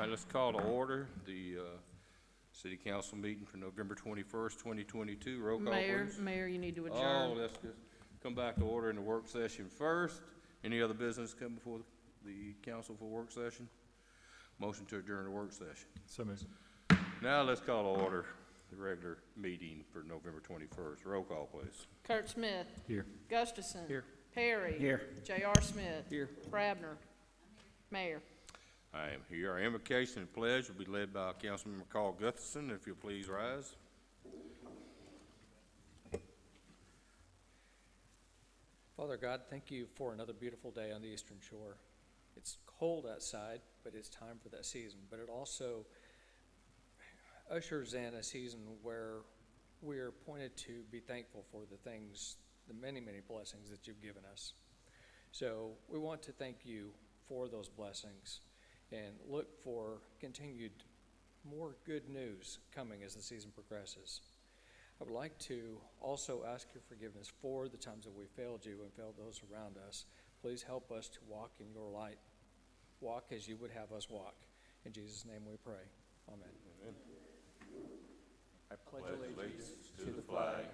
right, let's call to order the city council meeting for November 21st, 2022. Roll call, please. Mayor, you need to adjourn. Oh, let's just come back to order in the work session first. Any other business come before the council for work session? Motion to adjourn the work session. So moved. Now let's call to order the regular meeting for November 21st. Roll call, please. Kurt Smith. Here. Gustafson. Here. Perry. Here. J.R. Smith. Here. Brabner. Mayor. I am here. Our invocation and pledge will be led by Councilmember Carl Gustafson. If you'll please rise. Father God, thank you for another beautiful day on the Eastern Shore. It's cold outside, but it's time for that season. But it also ushers in a season where we are pointed to be thankful for the things, the many, many blessings that you've given us. So we want to thank you for those blessings and look for continued more good news coming as the season progresses. I would like to also ask your forgiveness for the times that we failed you and failed those around us. Please help us to walk in your light. Walk as you would have us walk. In Jesus' name we pray. Amen. Amen. I pledge allegiance to the flag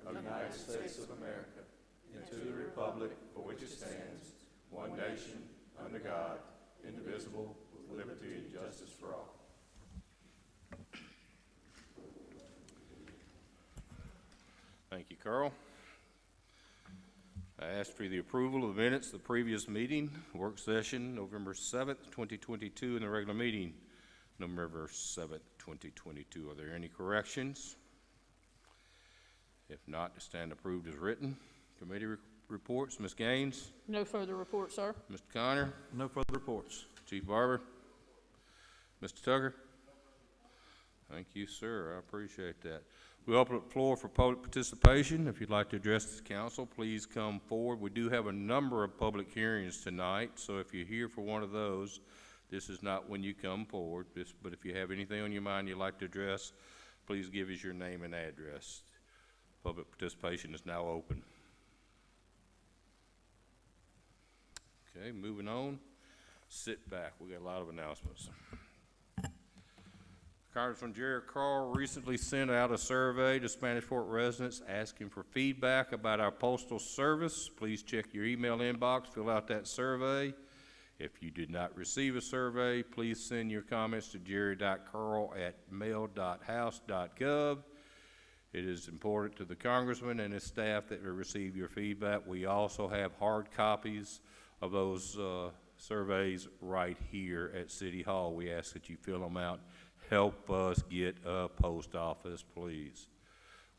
of the United States of America and to the republic for which it stands, one nation, under God, indivisible, with liberty and justice for all. Thank you, Carl. I ask for the approval of the minutes of the previous meeting, work session, November 7th, 2022, and the regular meeting, November 7th, 2022. Are there any corrections? If not, to stand approved as written. Committee reports, Ms. Gaines, No further report, sir. Mr. Connor, No further reports. Chief Barber, Mr. Tucker. Thank you, sir. I appreciate that. We open up the floor for public participation. If you'd like to address the council, please come forward. We do have a number of public hearings tonight, so if you're here for one of those, this is not when you come forward. But if you have anything on your mind you'd like to address, please give us your name and address. Public participation is now open. Okay, moving on. Sit back. We got a lot of announcements. Congressman Jerry Carl recently sent out a survey to Spanish Fort residents asking for feedback about our postal service. Please check your email inbox, fill out that survey. If you did not receive a survey, please send your comments to jerry.carl@mail.house.gov. It is important to the congressman and his staff that we receive your feedback. We also have hard copies of those surveys right here at City Hall. We ask that you fill them out. Help us get a post office, please.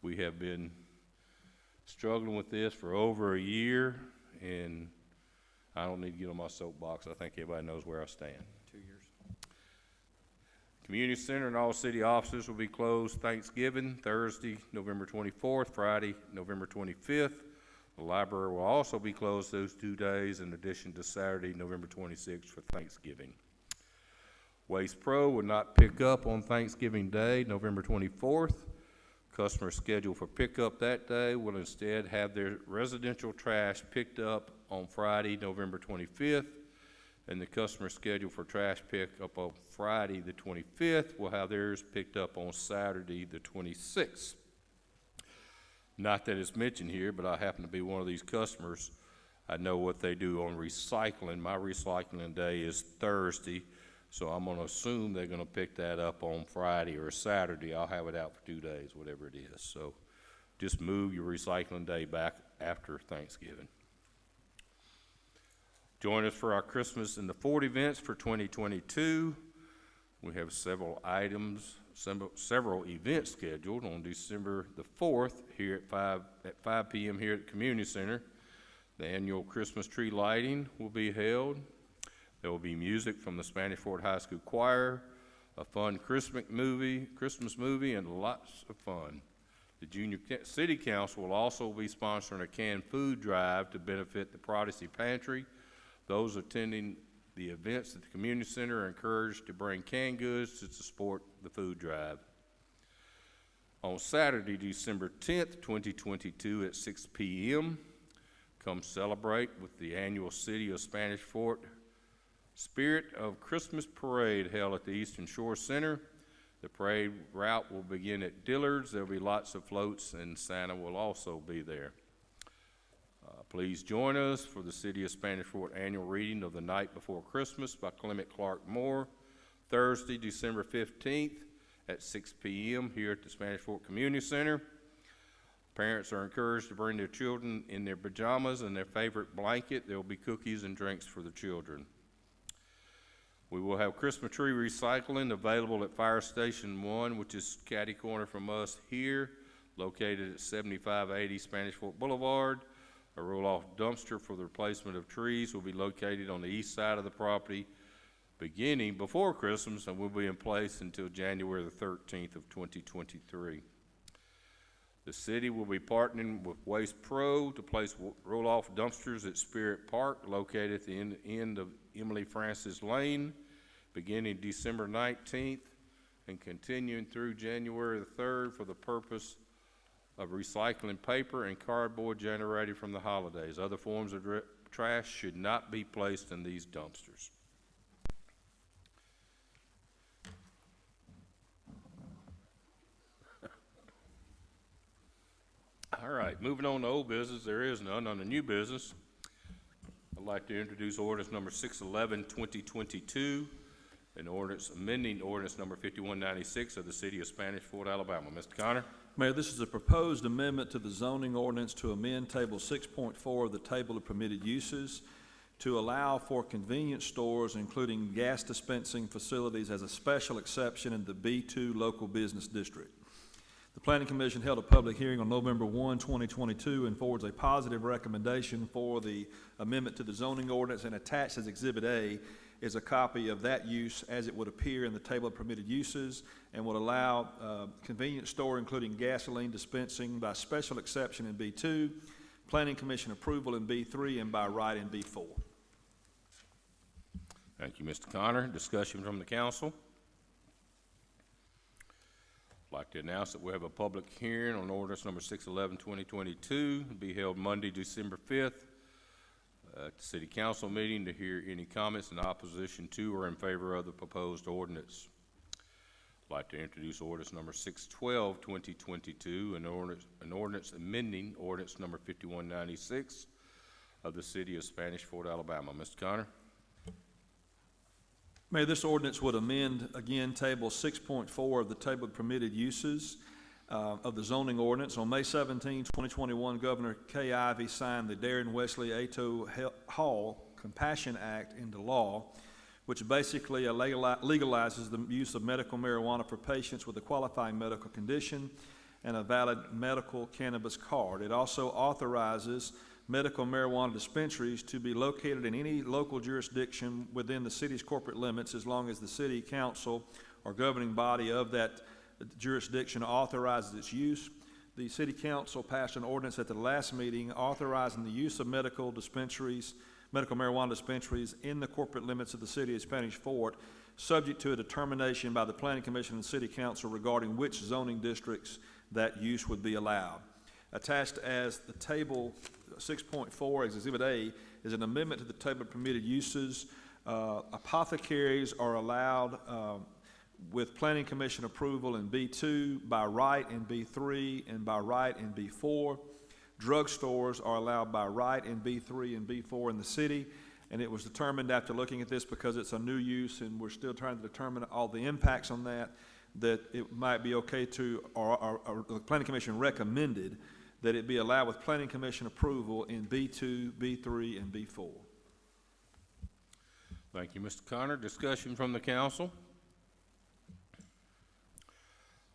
We have been struggling with this for over a year, and I don't need to get on my soapbox. I think everybody knows where I stand. 2 years. Community Center and all city offices will be closed Thanksgiving, Thursday, November 24th, Friday, November 25th. The library will also be closed those 2 days, in addition to Saturday, November 26th for Thanksgiving. Waste Pro will not pick up on Thanksgiving Day, November 24th. Customers scheduled for pickup that day will instead have their residential trash picked up on Friday, November 25th, and the customer scheduled for trash pickup on Friday, the 25th, will have theirs picked up on Saturday, the 26th. Not that it's mentioned here, but I happen to be one of these customers. I know what they do on recycling. My recycling day is Thursday. So I'm going to assume they're going to pick that up on Friday or Saturday. I'll have it out for 2 days, whatever it is. So just move your recycling day back after Thanksgiving. Join us for our Christmas in the Fort events for 2022. We have several events scheduled on December the 4th here at 5 p.m. here at the Community Center. The annual Christmas tree lighting will be held. There will be music from the Spanish Fort High School Choir, a fun Christmas movie, and lots of fun. The Junior City Council will also be sponsoring a canned food drive to benefit the Prodigy Pantry. Those attending the events at the Community Center are encouraged to bring canned goods to support the food drive. On Saturday, December 10th, 2022 at 6 p.m., come celebrate with the annual City of Spanish Fort Spirit of Christmas Parade held at the Eastern Shore Center. The parade route will begin at Dillard's. There'll be lots of floats, and Santa will also be there. Please join us for the City of Spanish Fort annual reading of The Night Before Christmas by Clement Clark Moore, Thursday, December 15th at 6 p.m. here at the Spanish Fort Community Center. Parents are encouraged to bring their children in their pajamas and their favorite blanket. There will be cookies and drinks for the children. We will have Christmas tree recycling available at Fire Station 1, which is catty corner from us here, located at 7580 Spanish Fort Boulevard. A roll-off dumpster for the replacement of trees will be located on the east side of the property beginning before Christmas and will be in place until January the 13th of 2023. The city will be partnering with Waste Pro to place roll-off dumpsters at Spirit Park, located at the end of Emily Francis Lane, beginning December 19th and continuing through January the 3rd for the purpose of recycling paper and cardboard generated from the holidays. Other forms of trash should not be placed in these dumpsters. All right, moving on to old business, there is none. On the new business, I'd like to introduce ordinance number 611, 2022, an ordinance amending ordinance number 5196 of the City of Spanish Fort, Alabama. Mr. Connor? Mayor, this is a proposed amendment to the zoning ordinance to amend Table 6.4 of the Table of Permitted Uses to allow for convenience stores, including gas dispensing facilities, as a special exception in the B2 local business district. The Planning Commission held a public hearing on November 1, 2022, and forwards a positive recommendation for the amendment to the zoning ordinance, and attached as Exhibit A is a copy of that use as it would appear in the Table of Permitted Uses, and would allow convenience store, including gasoline dispensing, by special exception in B2, Planning Commission approval in B3, and by right in B4. Thank you, Mr. Connor. Discussion from the council. I'd like to announce that we have a public hearing on ordinance number 611, 2022, to be held Monday, December 5th, at the City Council meeting to hear any comments in opposition to or in favor of the proposed ordinance. I'd like to introduce ordinance number 612, 2022, an ordinance amending ordinance number 5196 of the City of Spanish Fort, Alabama. Mr. Connor? Mayor, this ordinance would amend, again, Table 6.4 of the Table of Permitted Uses of the zoning ordinance. On May 17, 2021, Governor Kay Ivey signed the Darren Wesley Ato Hall Compassion Act into law, which basically legalizes the use of medical marijuana for patients with a qualifying medical condition and a valid medical cannabis card. It also authorizes medical marijuana dispensaries to be located in any local jurisdiction within the city's corporate limits, as long as the city council or governing body of that jurisdiction authorizes its use. The city council passed an ordinance at the last meeting authorizing the use of medical marijuana dispensaries in the corporate limits of the City of Spanish Fort, subject to a determination by the Planning Commission and City Council regarding which zoning districts that use would be allowed. Attached as the Table 6.4 as Exhibit A is an amendment to the Table of Permitted Uses. Apothecaries are allowed with Planning Commission approval in B2, by right in B3, and by right in B4. Drugstores are allowed by right in B3 and B4 in the city, and it was determined after looking at this, because it's a new use and we're still trying to determine all the impacts on that it might be okay to, or the Planning Commission recommended that it be allowed with Planning Commission approval in B2, B3, and B4. Thank you, Mr. Connor. Discussion from the council.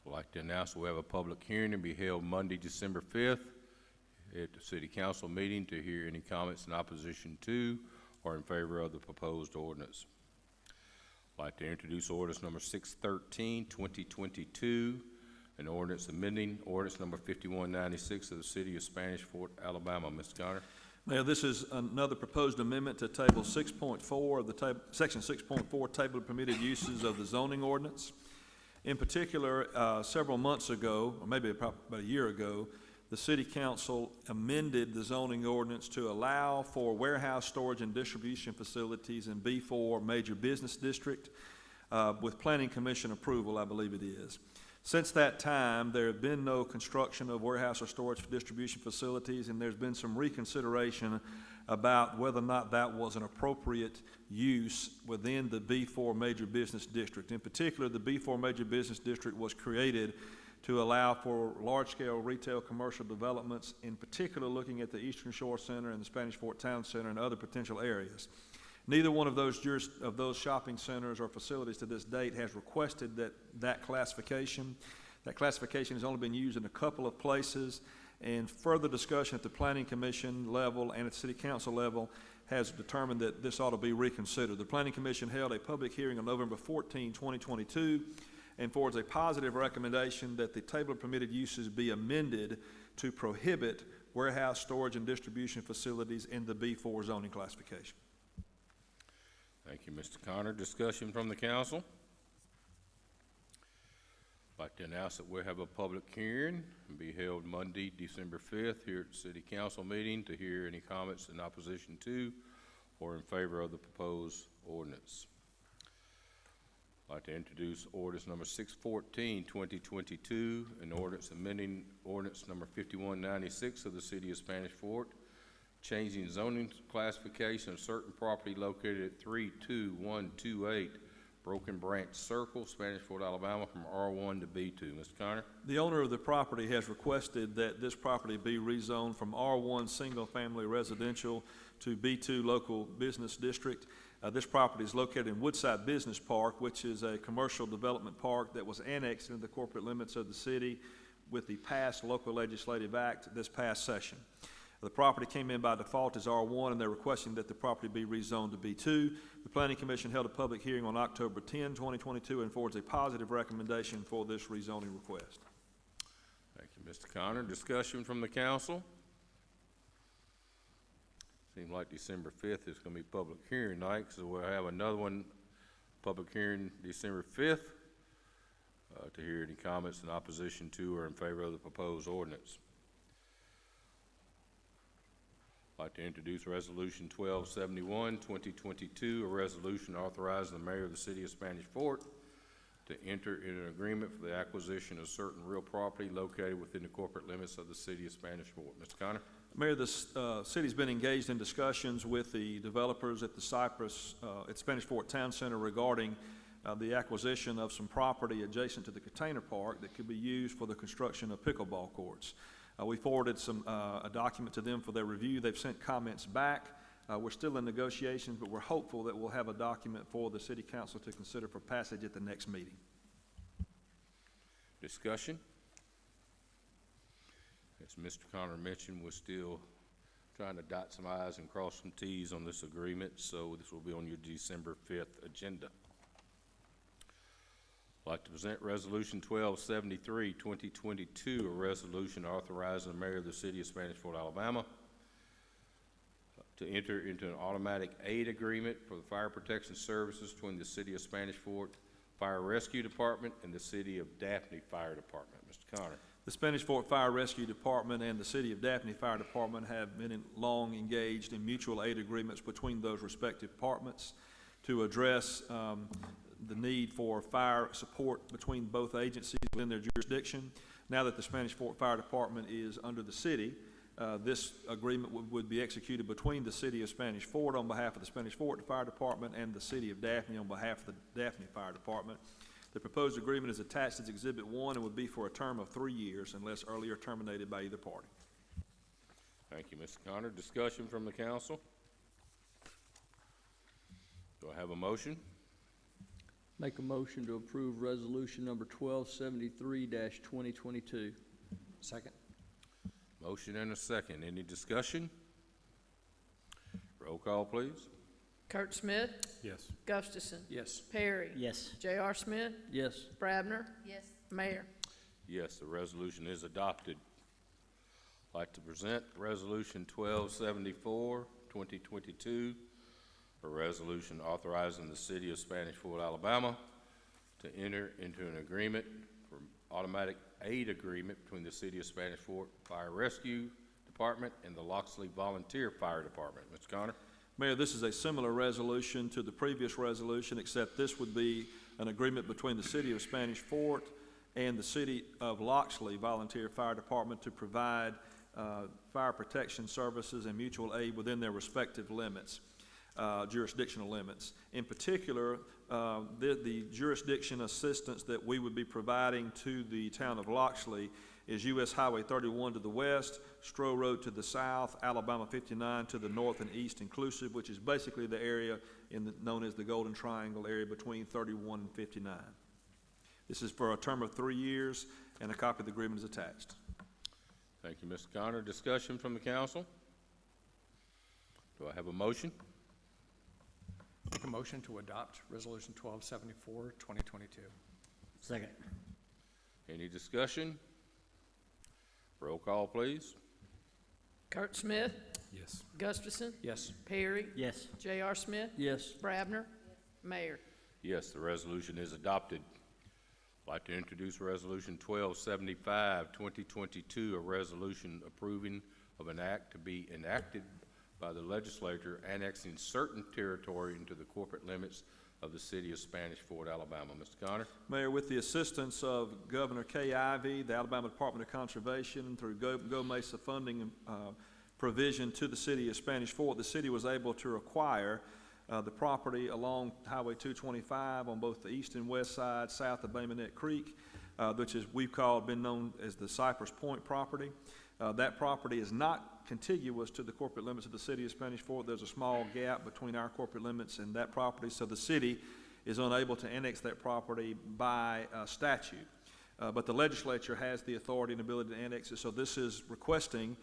I'd like to announce we have a public hearing to be held Monday, December 5th at the City Council meeting to hear any comments in opposition to or in favor of the proposed ordinance. I'd like to introduce ordinance number 613, 2022, an ordinance amending ordinance number 5196 of the City of Spanish Fort, Alabama. Mr. Connor? Mayor, this is another proposed amendment to Table 6.4 of the Section 6.4 Table of Permitted Uses of the zoning ordinance. In particular, several months ago, or maybe about a year ago, the city council amended the zoning ordinance to allow for warehouse, storage, and distribution facilities in B4 major business district, with planning commission approval, I believe it is. Since that time, there have been no construction of warehouse or storage distribution facilities, and there's been some reconsideration about whether or not that was an appropriate use within the B4 major business district. In particular, the B4 major business district was created to allow for large-scale retail commercial developments, in particular looking at the Eastern Shore Center and the Spanish Fort Town Center and other potential areas. Neither one of those shopping centers or facilities to this date has requested that classification. That classification has only been used in a couple of places, and further discussion at the Planning Commission level and at the City Council level has determined that this ought to be reconsidered. The Planning Commission held a public hearing on November 14, 2022, and forwards a positive recommendation that the table of permitted uses be amended to prohibit warehouse, storage, and distribution facilities in the B4 zoning classification. Thank you, Mr. Connor. Discussion from the council. I'd like to announce that we'll have a public hearing and be held Monday, December 5th here at the City Council meeting to hear any comments in opposition to or in favor of the proposed ordinance. I'd like to introduce ordinance number 614, 2022, an ordinance amending ordinance number 5196 of the City of Spanish Fort, changing zoning classification of certain property located at 32128 Broken Branch Circle, Spanish Fort, Alabama, from R1 to B2. Mr. Connor? The owner of the property has requested that this property be rezoned from R1 single-family residential to B2 local business district. This property is located in Woodside Business Park, which is a commercial development park that was annexed into the corporate limits of the city with the passed local legislative act this past session. The property came in by default as R1, and they're requesting that the property be rezoned to B2. The Planning Commission held a public hearing on October 10, 2022, and forwards a positive recommendation for this rezoning request. Thank you, Mr. Connor. Discussion from the council. Seems like December 5th is going to be public hearing night, so we'll have another one, public hearing December 5th, to hear any comments in opposition to or in favor of the proposed ordinance. I'd like to introduce Resolution 1271, 2022, a resolution authorizing the mayor of the City of Spanish Fort to enter in an agreement for the acquisition of certain real property located within the corporate limits of the City of Spanish Fort. Mr. Connor? Mayor, the city's been engaged in discussions with the developers at the Cypress, at Spanish Fort Town Center regarding the acquisition of some property adjacent to the container park that could be used for the construction of pickleball courts. We forwarded a document to them for their review. They've sent comments back. We're still in negotiations, but we're hopeful that we'll have a document for the City Council to consider for passage at the next meeting. Discussion? As Mr. Connor mentioned, we're still trying to dot some I's and cross some T's on this agreement, so this will be on your December 5th agenda. I'd like to present Resolution 1273, 2022, a resolution authorizing the mayor of the City of Spanish Fort, Alabama, to enter into an automatic aid agreement for the fire protection services between the City of Spanish Fort Fire Rescue Department and the City of Daphne Fire Department. Mr. Connor. The Spanish Fort Fire Rescue Department and the City of Daphne Fire Department have been long engaged in mutual aid agreements between those respective departments to address the need for fire support between both agencies within their jurisdiction. Now that the Spanish Fort Fire Department is under the city, this agreement would be executed between the City of Spanish Fort on behalf of the Spanish Fort Fire Department and the City of Daphne on behalf of the Daphne Fire Department. The proposed agreement is attached as Exhibit 1 and would be for a term of 3 years unless earlier terminated by either party. Thank you, Mr. Connor. Discussion from the council? Do I have a motion? Make a motion to approve resolution number 1273-2022. Second. Motion and a second. Any discussion? Roll call, please. Kurt Smith, Yes. Gustafson, Yes. Perry, Yes. J.R. Smith, Yes. Brabner, yes, Mayor. Yes, the resolution is adopted. I'd like to present Resolution 1274, 2022, a resolution authorizing the City of Spanish Fort, Alabama, to enter into an agreement for automatic aid agreement between the City of Spanish Fort Fire Rescue Department and the Loxley Volunteer Fire Department. Mr. Connor? Mayor, this is a similar resolution to the previous resolution, except this would be an agreement between the City of Spanish Fort and the City of Loxley Volunteer Fire Department to provide fire protection services and mutual aid within their respective limits, jurisdictional limits. In particular, the jurisdiction assistance that we would be providing to the town of Loxley is U.S. Highway 31 to the west, Stroh Road to the south, Alabama 59 to the north and east inclusive, which is basically the area known as the Golden Triangle area between 31 and 59. This is for a term of 3 years, and a copy of the agreement is attached. Thank you, Mr. Connor. Discussion from the council? Do I have a motion? Make a motion to adopt Resolution 1274, 2022. Second. Any discussion? Roll call, please. Kurt Smith, Yes. Gustafson, Yes. Perry, Yes. J.R. Smith, Yes. Brabner, Mayor. Yes, the resolution is adopted. I'd like to introduce Resolution 1275, 2022, a resolution approving of an act to be enacted by the legislature annexing certain territory into the corporate limits of the City of Spanish Fort, Alabama. Mr. Connor? Mayor, with the assistance of Governor Kay Ivey, the Alabama Department of Conservation, through Go Mesa funding provision to the City of Spanish Fort, the city was able to acquire the property along Highway 225 on both the east and west side, south of Bay Minette Creek, which is been known as the Cypress Point property. That property is not contiguous to the corporate limits of the City of Spanish Fort. There's a small gap between our corporate limits and that property, so the city is unable to annex that property by statute. But the legislature has the authority and ability to annex it, so this is requesting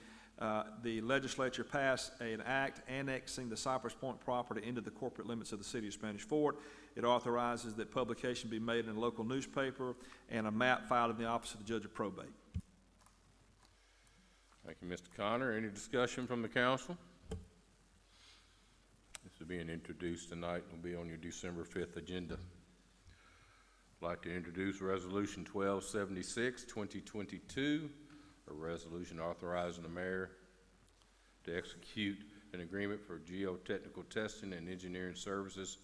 the legislature pass an act annexing the Cypress Point property into the corporate limits of the City of Spanish Fort. It authorizes that publication be made in a local newspaper and a map filed in the office of the Judge of Probate. Thank you, Mr. Connor. Any discussion from the council? This is being introduced tonight and will be on your December 5th agenda. I'd like to introduce Resolution 1276, 2022, a resolution authorizing the mayor to execute an agreement for geotechnical testing and engineering services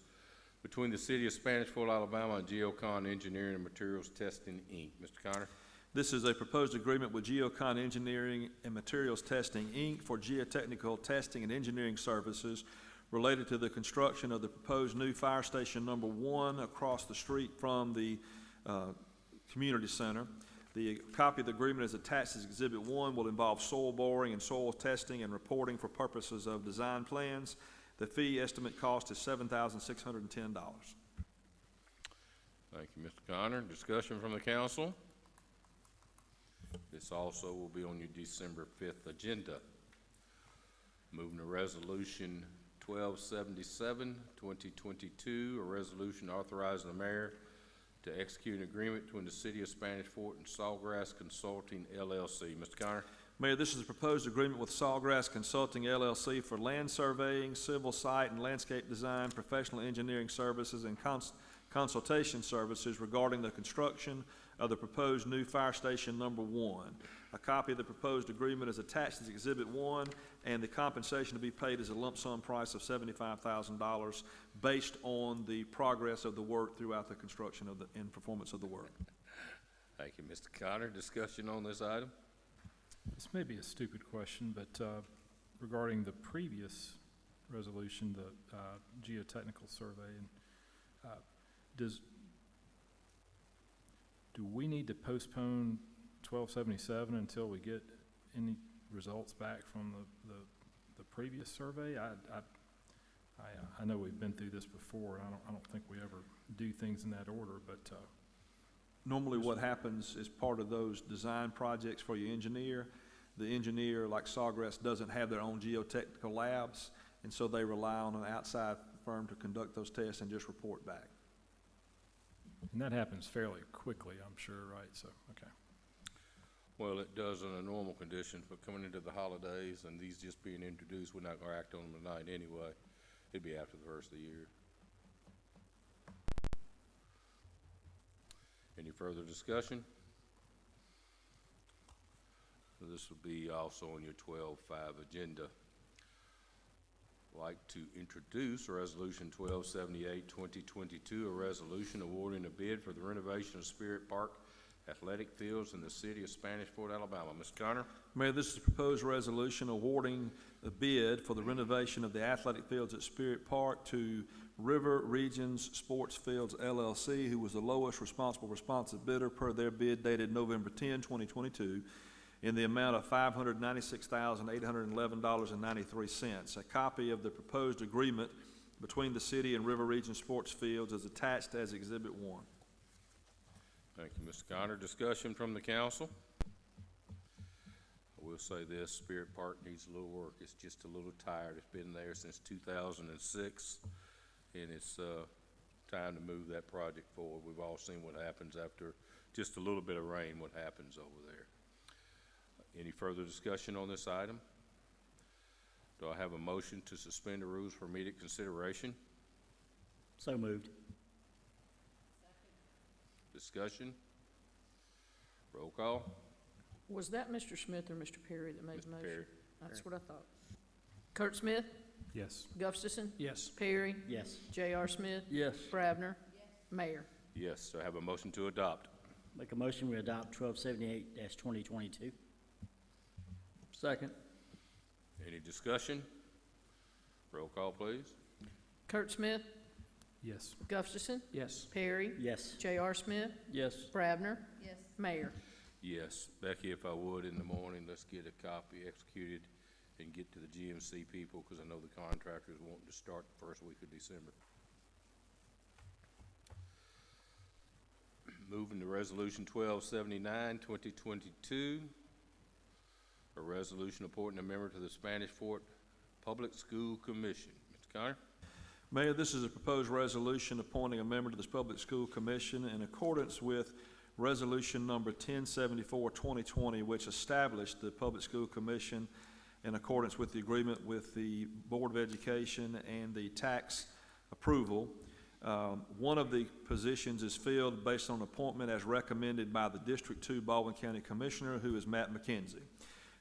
between the City of Spanish Fort, Alabama and Geocon Engineering and Materials Testing, Inc. Mr. Connor? This is a proposed agreement with Geocon Engineering and Materials Testing, Inc. for geotechnical testing and engineering services related to the construction of the proposed new fire station number 1 across the street from the community center. The copy of the agreement is attached as Exhibit 1, will involve soil boring and soil testing and reporting for purposes of design plans. The fee estimate cost is $7,610. Thank you, Mr. Connor. Discussion from the council? This also will be on your December 5th agenda. Moving to Resolution 1277, 2022, a resolution authorizing the mayor to execute an agreement between the City of Spanish Fort and Sawgrass Consulting, LLC. Mr. Connor? Mayor, this is a proposed agreement with Sawgrass Consulting, LLC for land surveying, civil site and landscape design, professional engineering services, and consultation services regarding the construction of the proposed new fire station number 1. A copy of the proposed agreement is attached as Exhibit 1, and the compensation to be paid is a lump sum price of $75,000 based on the progress of the work throughout the construction of and performance of the work. Thank you, Mr. Connor. Discussion on this item? This may be a stupid question, but regarding the previous resolution, the geotechnical survey, and do we need to postpone 1277 until we get any results back from the previous survey? I know we've been through this before, and I don't think we ever do things in that order, but Normally what happens is part of those design projects for your engineer, the engineer, like Sawgrass, doesn't have their own geotechnical labs, and so they rely on an outside firm to conduct those tests and just report back. and that happens fairly quickly, I'm sure, right? So, okay. Well, it does in a normal condition, but coming into the holidays and these just being introduced, we're not gonna act on them tonight anyway. It'd be after the first of the year. Any further discussion? This will be also on your 12-5 agenda. I'd like to introduce Resolution 1278, 2022, a resolution awarding a bid for the renovation of Spirit Park athletic fields in the city of Spanish Fort, Alabama. Ms. Connor? Mayor, this is a proposed resolution awarding the bid for the renovation of the athletic fields at Spirit Park to River Regions Sports Fields LLC, who was the lowest responsive bidder per their bid dated November 10, 2022, in the amount of $596,811.93. A copy of the proposed agreement between the city and River Regions Sports Fields is attached as Exhibit 1. Thank you, Mr. Connor. Discussion from the council? I will say this, Spirit Park needs a little work. It's just a little tired. It's been there since 2006, and it's time to move that project forward. We've all seen what happens after just a little bit of rain, what happens over there. Any further discussion on this item? Do I have a motion to suspend the rules for immediate consideration? So moved. Discussion? Roll call? Was that Mr. Smith or Mr. Perry that made the Mr. motion? Perry. That's what I thought. Kurt Smith, Yes. Gustafson, Yes. Perry, Yes. J.R. Smith, Yes. Brabner, Mayor. Yes. Do I have a motion to adopt? Make a motion, we adopt 1278-2022. Second. Any discussion? Roll call, please. Kurt Smith, Yes. Gustafson, Yes. Perry, Yes. J.R. Smith, Yes. Brabner, Mayor. Yes. Becky, if I would, in the morning, let's get a copy executed and get to the GMC people, because I know the contractors wanting to start the first week of December. Moving to Resolution 1279, 2022, a resolution appointing a member to the Spanish Fort Public School Commission. Mr. Connor? Mayor, this is a proposed resolution appointing a member to this Public School Commission in accordance with Resolution number 1074, 2020, which established the Public School Commission in accordance with the agreement with the Board of Education and the tax approval. One of the positions is filled based on appointment as recommended by the District 2 Baldwin County Commissioner, who is Matt McKenzie.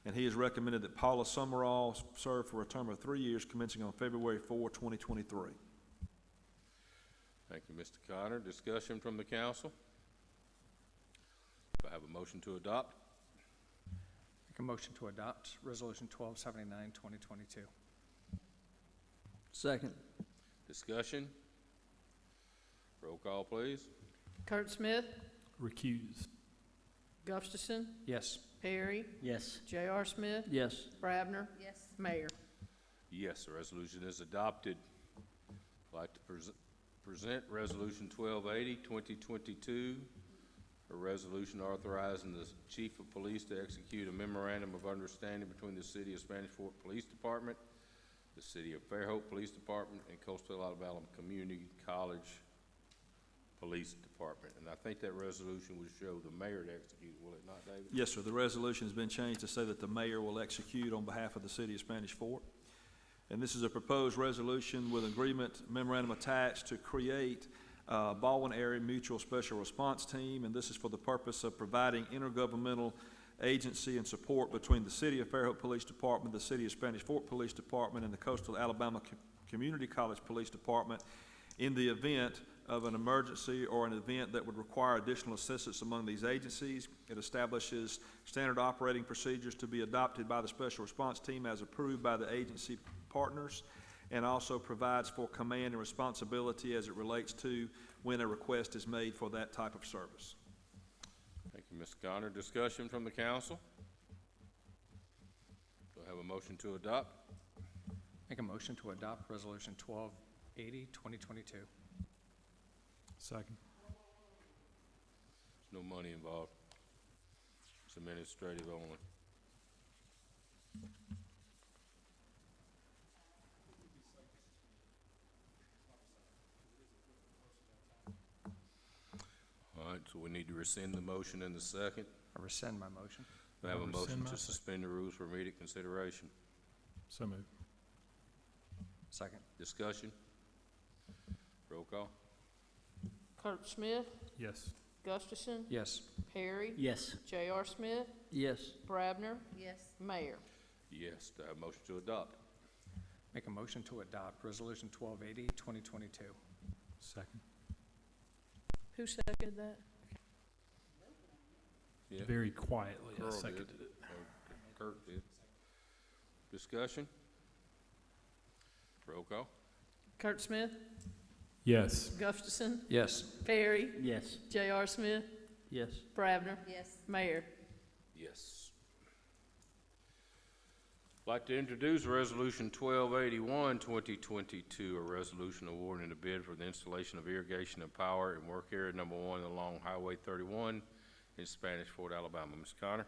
And he has recommended that Paula Summerall serve for a term of 3 years commencing on February 4, 2023. Thank you, Mr. Connor. Discussion from the council? Do I have a motion to adopt? Make a motion to adopt Resolution 1279, 2022. Second. Discussion? Roll call, please. Kurt Smith, Recuse. Gustafson, Yes. Perry, Yes. J.R. Smith, Yes. Brabner, Mayor. Yes, the resolution is adopted. I'd like to present Resolution 1280, 2022, a resolution authorizing the Chief of Police to execute a memorandum of understanding between the City of Spanish Fort Police Department, the City of Fairhope Police Department, and Coastal Alabama Community College Police Department. And I think that resolution would show the mayor to execute, will it not, David? Yes, sir. The resolution has been changed to say that the mayor will execute on behalf of the City of Spanish Fort. And this is a proposed resolution with agreement memorandum attached to create Baldwin Area Mutual Special Response Team, and this is for the purpose of providing intergovernmental agency and support between the City of Fairhope Police Department, the City of Spanish Fort Police Department, and the Coastal Alabama Community College Police Department in the event of an emergency or an event that would require additional assistance among these agencies. It establishes standard operating procedures to be adopted by the Special Response Team as approved by the agency partners, and also provides for command and responsibility as it relates to when a request is made for that type of service. Thank you, Mr. Connor. Discussion from the council? Do I have a motion to adopt? Make a motion to adopt Resolution 1280, 2022. Second. There's no money involved. It's administrative only. All right, so we need to rescind the motion in the second. I rescind my motion. We have a Rescind motion my to second. suspend the rules for immediate consideration. So moved. Second. Discussion? Roll call? Kurt Smith, Yes. Gustafson, Yes. Perry, Yes. J.R. Smith, Yes. Brabner, Yes. Mayor. Yes, do I have a motion to adopt? Make a motion to adopt Resolution 1280, 2022. Second. Who seconded that? Yeah. Very quietly, I Carl did. seconded it. Kirk did. Discussion? Roll call? Kurt Smith, Yes. Gustafson, Yes. Perry, Yes. J.R. Smith, Yes. Brabner, Yes. Mayor. Yes. I'd like to introduce Resolution 1281, 2022, a resolution awarding a bid for the installation of irrigation and power in work area number 1 along Highway 31 in Spanish Fort, Alabama. Mr. Connor?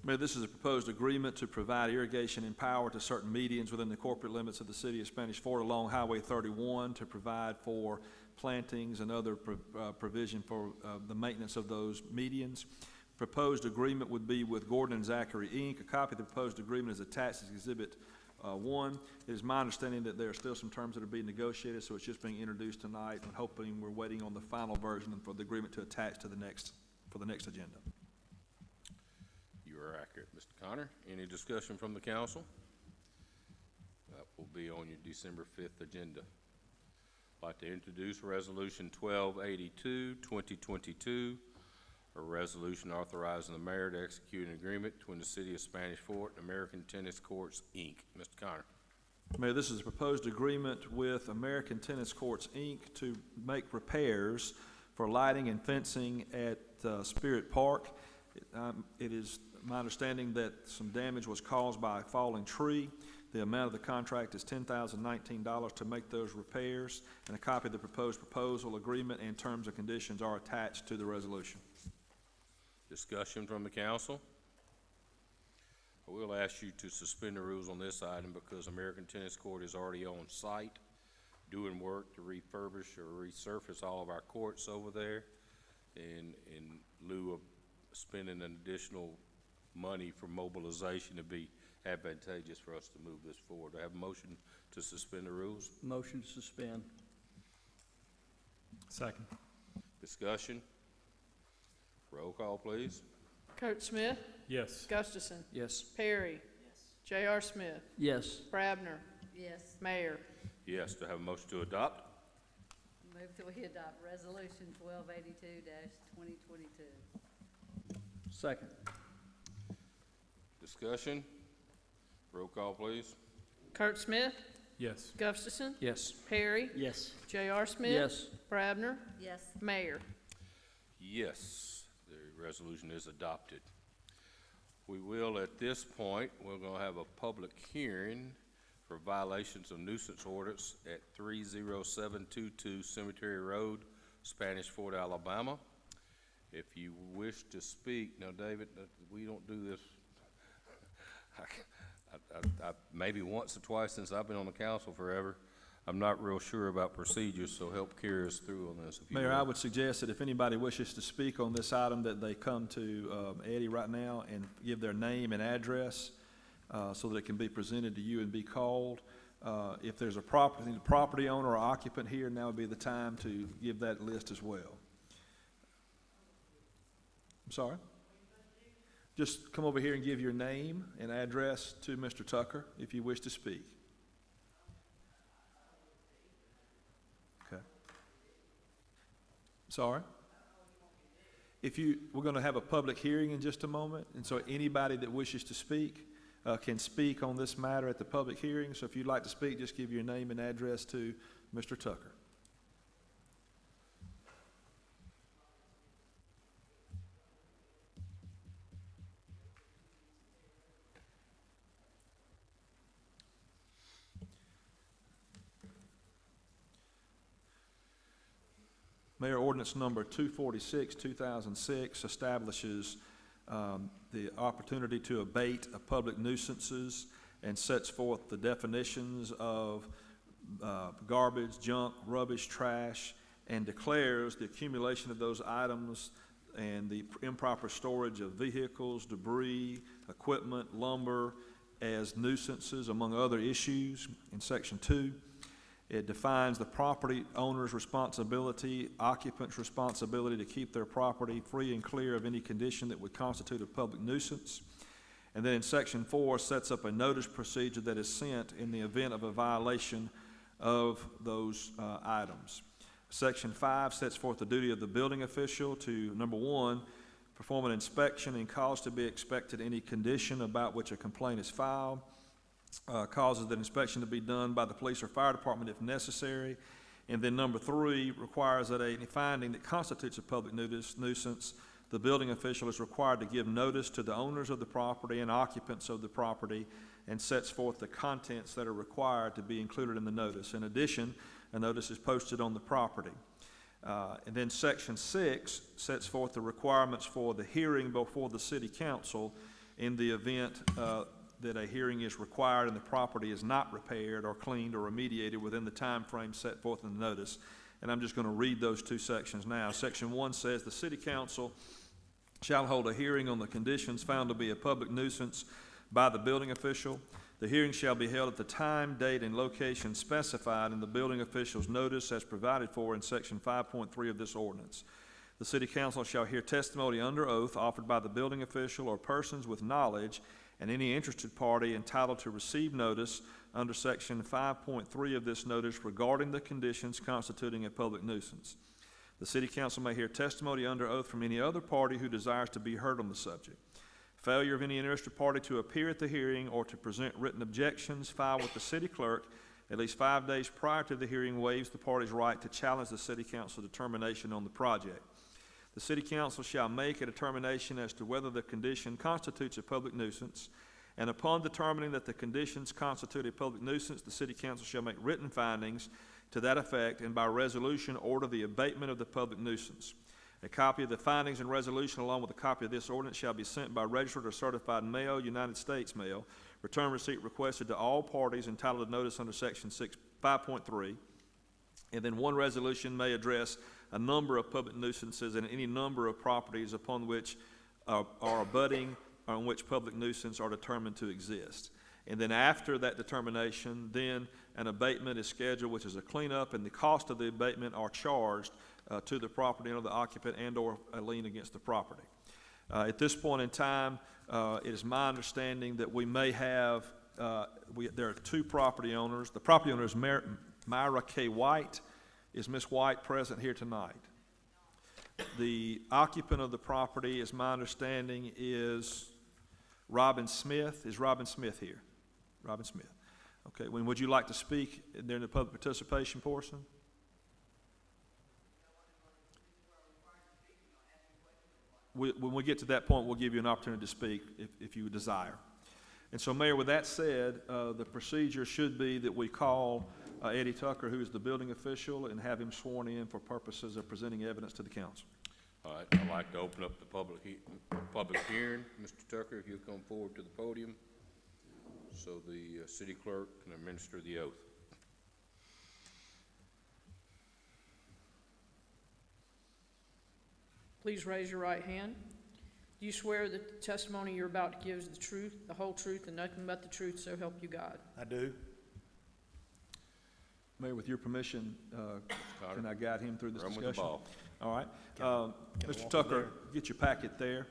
Mayor, this is a proposed agreement to provide irrigation and power to certain medians within the corporate limits of the city of Spanish Fort along Highway 31 to provide for plantings and other provision for the maintenance of those medians. Proposed agreement would be with Gordon and Zachary, Inc. A copy of the proposed agreement is attached as Exhibit 1. It is my understanding that there are still some terms that are being negotiated, so it's just being introduced tonight. I'm hoping we're waiting on the final version for the agreement to attach to the next agenda. You are accurate, Mr. Connor. Any discussion from the council? That will be on your December 5th agenda. I'd like to introduce Resolution 1282, 2022, a resolution authorizing the mayor to execute an agreement between the city of Spanish Fort and American Tennis Courts, Inc. Mr. Connor. Mayor, this is a proposed agreement with American Tennis Courts, Inc. to make repairs for lighting and fencing at Spirit Park. It is my understanding that some damage was caused by a falling tree. The amount of the contract is $10,019 to make those repairs, and a copy of the proposed proposal, agreement, and terms and conditions are attached to the resolution. Discussion from the council. I will ask you to suspend the rules on this item because American Tennis Court is already on site doing work to refurbish or resurface all of our courts over there in lieu of spending an additional money for mobilization. To be advantageous for us to move this forward. Do I have a motion to suspend the rules? Motion to suspend. Second. Discussion? Roll call, please. Kurt Smith, Yes. Gustafson, Yes. Perry, J.R. Smith, Yes. Brabner, Yes. Mayor. Yes, do I have a motion to adopt? Move that we adopt Resolution 1282-2022. Second. Discussion? Roll call, please. Kurt Smith, Yes. Gustafson, Yes. Perry, Yes. J.R. Smith, Yes. Brabner, Yes. Mayor. Yes, the resolution is adopted. We will, at this point, we're going to have a public hearing for violations of nuisance orders at 30722 Cemetery Road, Spanish Fort, Alabama. If you wish to speak, now, David, we don't do this. I maybe once or twice since I've been on the council forever. I'm not real sure about procedures, so help carry us through on this. If you Mayor, will. I would suggest that if anybody wishes to speak on this item, that they come to Eddie right now and give their name and address so that it can be presented to you and be called. If there's a property owner or occupant here, now would be the time to give that list as well. I'm sorry? Just come over here and give your name and address to Mr. Tucker if you wish to speak. Okay. Sorry? We're going to have a public hearing in just a moment, and so anybody that wishes to speak can speak on this matter at the public hearing. So if you'd like to speak, just give your name and address to Mr. Tucker. Mayor, ordinance number 246, 2006 establishes the opportunity to abate of public nuisances and sets forth the definitions of garbage, junk, rubbish, trash, and declares the accumulation of those items and the improper storage of vehicles, debris, equipment, lumber as nuisances, among other issues in Section 2. It defines the property owner's responsibility, occupant's responsibility to keep their property free and clear of any condition that would constitute a public nuisance. And then in Section 4 sets up a notice procedure that is sent in the event of a violation of those items. Section 5 sets forth the duty of the building official to, number 1, perform an inspection and cause to be expected any condition about which a complaint is filed. Causes that inspection to be done by the police or fire department if necessary. And then number 3 requires that any finding that constitutes a public nuisance, the building official is required to give notice to the owners of the property and occupants of the property, and sets forth the contents that are required to be included in the notice. In addition, a notice is posted on the property. And then Section 6 sets forth the requirements for the hearing before the city council in the event that a hearing is required and the property is not repaired or cleaned or remediated within the time frame set forth in the notice. And I'm just going to read those 2 sections now. Section 1 says the city council shall hold a hearing on the conditions found to be a public nuisance by the building official. The hearing shall be held at the time, date, and location specified in the building official's notice as provided for in Section 5.3 of this ordinance. The city council shall hear testimony under oath offered by the building official or persons with knowledge, and any interested party entitled to receive notice under Section 5.3 of this notice regarding the conditions constituting a public nuisance. The city council may hear testimony under oath from any other party who desires to be heard on the subject. Failure of any interested party to appear at the hearing or to present written objections filed with the city clerk at least 5 days prior to the hearing waives the party's right to challenge the city council determination on the project. The city council shall make a determination as to whether the condition constitutes a public nuisance, and upon determining that the conditions constitute a public nuisance, the city council shall make written findings to that effect, and by resolution order the abatement of the public nuisance. A copy of the findings and resolution along with a copy of this ordinance shall be sent by registered or certified mail, United States mail. Return receipt requested to all parties entitled to notice under Section 5.3. And then one resolution may address a number of public nuisances and any number of properties upon which are abutting or on which public nuisance are determined to exist. And then after that determination, then an abatement is scheduled, which is a cleanup, and the cost of the abatement are charged to the property owner, the occupant, and or a lien against the property. At this point in time, it is my understanding that we may have, there are 2 property owners. The property owner is Myra K. White. Is Ms. White present here tonight? The occupant of the property, is my understanding, is Robin Smith. Is Robin Smith here? Robin Smith. Okay, would you like to speak during the public participation portion? When we get to that point, we'll give you an opportunity to speak if you desire. And so, Mayor, with that said, the procedure should be that we call Eddie Tucker, who is the building official, and have him sworn in for purposes of presenting evidence to the council. All right, I'd like to open up the public hearing. Mr. Tucker, if you'll come forward to the podium so the city clerk can administer the oath. Please raise your right hand. Do you swear that the testimony you're about to give is the truth, the whole truth, and nothing but the truth, so help you God? I do. Mayor, with your permission, can I guide him through this Run discussion? with the ball. All right. Mr. Tucker, get your packet there.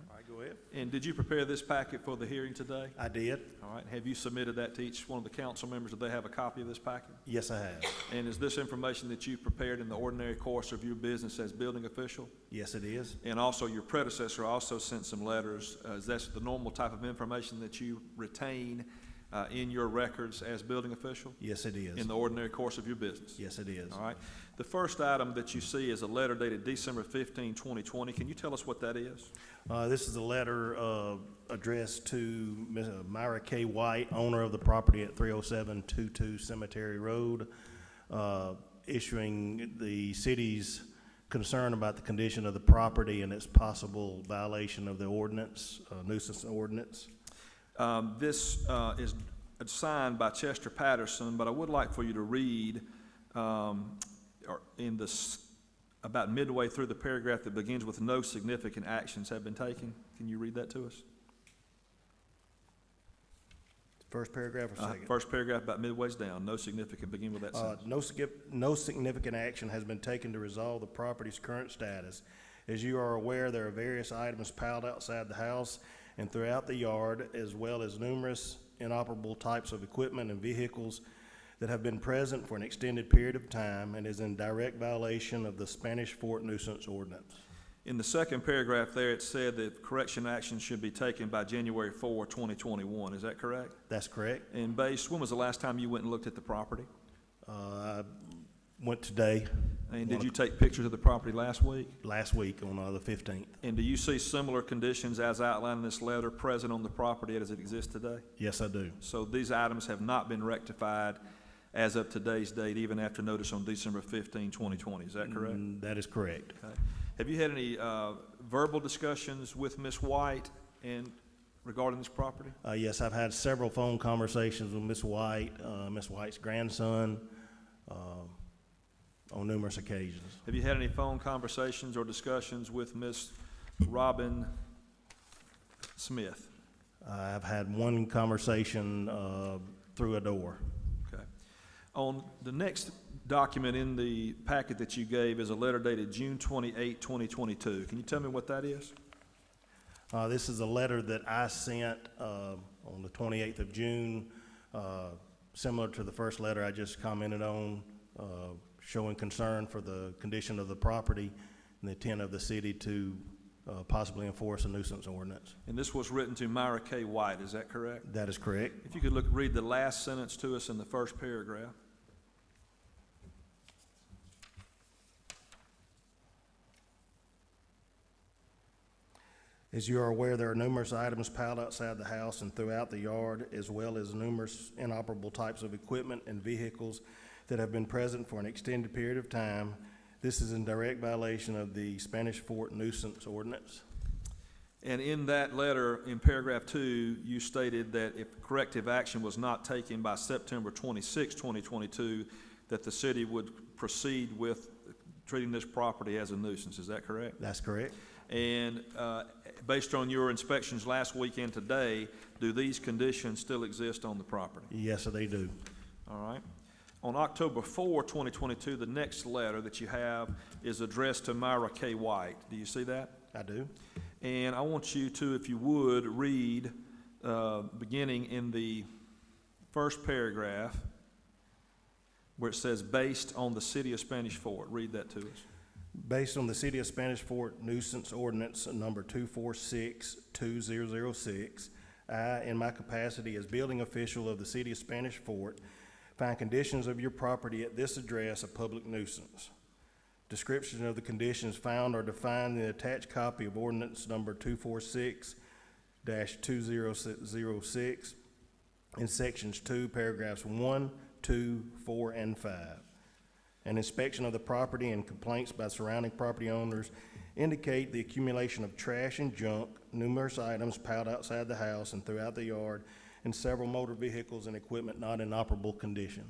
All right, go ahead. And did you prepare this packet for the hearing today? I did. All right. Have you submitted that to each one of the council members? Do they have a copy of this packet? Yes, I have. And is this information that you prepared in the ordinary course of your business as building official? Yes, it is. And also your predecessor also sent some letters. Is that the normal type of information that you retain in your records as building official? Yes, it is. In the ordinary course of your business? Yes, it is. All right. The first item that you see is a letter dated December 15, 2020. Can you tell us what that is? This is a letter addressed to Ms. Myra K. White, owner of the property at 30722 Cemetery Road, issuing the city's concern about the condition of the property and its possible violation of the ordinance, nuisance ordinance. This is signed by Chester Patterson, but I would like for you to read or in about midway through the paragraph that begins with no significant actions have been taken. Can you read that to us? First paragraph or second? First paragraph, about midway's down, no significant, begin with that sentence. No significant action has been taken to resolve the property's current status. As you are aware, there are various items piled outside the house and throughout the yard, as well as numerous inoperable types of equipment and vehicles that have been present for an extended period of time and is in direct violation of the Spanish Fort nuisance ordinance. In the second paragraph there, it said that correction action should be taken by January 4, 2021. Is that correct? That's correct. And Base, when was the last time you went and looked at the property? I went today, And did you take pictures of the property last week? last week on the 15th. And do you see similar conditions as outlined in this letter present on the property as it exists today? Yes, I do. So these items have not been rectified as of today's date, even after notice on December 15, 2020. Is that correct? That is correct. Okay. Have you had any verbal discussions with Ms. White and regarding this property? Yes, I've had several phone conversations with Ms. White's grandson, on numerous occasions. Have you had any phone conversations or discussions with Ms. Robin Smith? I've had one conversation through a door. Okay. On the next document in the packet that you gave is a letter dated June 28, 2022. Can you tell me what that is? This is a letter that I sent on the 28th of June, similar to the first letter I just commented on, showing concern for the condition of the property and the intent of the city to possibly enforce a nuisance ordinance. And this was written to Myra K. White, is that correct? That is correct. If you could read the last sentence to us in the first paragraph. As you are aware, there are numerous items piled outside the house and throughout the yard, as well as numerous inoperable types of equipment and vehicles that have been present for an extended period of time. This is in direct violation of the Spanish Fort nuisance ordinance. And in that letter, in paragraph 2, you stated that if corrective action was not taken by September 26, 2022, that the city would proceed with treating this property as a nuisance. Is that correct? That's correct. And based on your inspections last week and today, do these conditions still exist on the property? Yes, sir, they do. All right. On October 4, 2022, the next letter that you have is addressed to Myra K. White. Do you see that? I do. And I want you to, if you would, read, beginning in the first paragraph, where it says, based on the City of Spanish Fort. Read that to us. Based on the City of Spanish Fort nuisance ordinance number 246-2006, I, in my capacity as building official of the City of Spanish Fort, find conditions of your property at this address a public nuisance. Description of the conditions found are defined in the attached copy of ordinance number 246-2006 in sections 2, paragraphs 1, 2, 4, and 5. An inspection of the property and complaints by surrounding property owners indicate the accumulation of trash and junk, numerous items piled outside the house and throughout the yard, and several motor vehicles and equipment not in operable condition.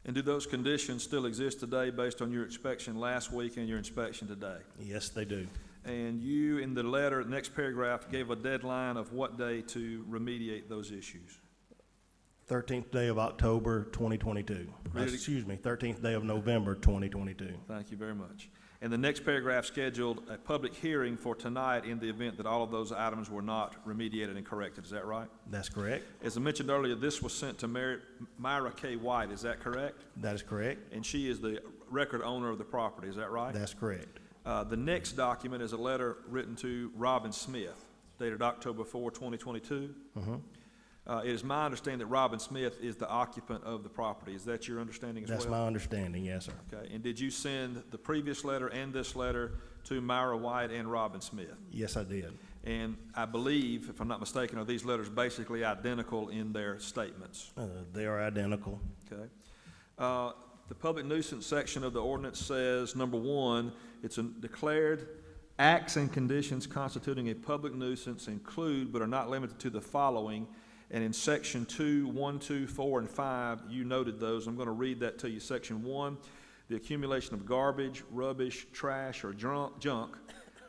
And do those conditions still exist today based on your inspection last week and your inspection today? Yes, they do. And you, in the letter, next paragraph, gave a deadline of what day to remediate those issues? 13th day of October, 2022. Excuse me, 13th day of November, 2022. Thank you very much. And the next paragraph scheduled a public hearing for tonight in the event that all of those items were not remediated and corrected. Is that right? That's correct. As I mentioned earlier, this was sent to Myra K. White. Is that correct? That is correct. And she is the record owner of the property. Is that right? That's correct. The next document is a letter written to Robin Smith, dated October 4, 2022. It is my understanding that Robin Smith is the occupant of the property. Is that your understanding as well? That's my understanding, yes, sir. Okay, and did you send the previous letter and this letter to Myra White and Robin Smith? Yes, I did. And I believe, if I'm not mistaken, are these letters basically identical in their statements? They are identical. Okay. The public nuisance section of the ordinance says, number 1, it's declared acts and conditions constituting a public nuisance include but are not limited to the following, And in section 2, 1, 2, 4, and 5, you noted those. I'm going to read that to you. Section 1, the accumulation of garbage, rubbish, trash, or junk,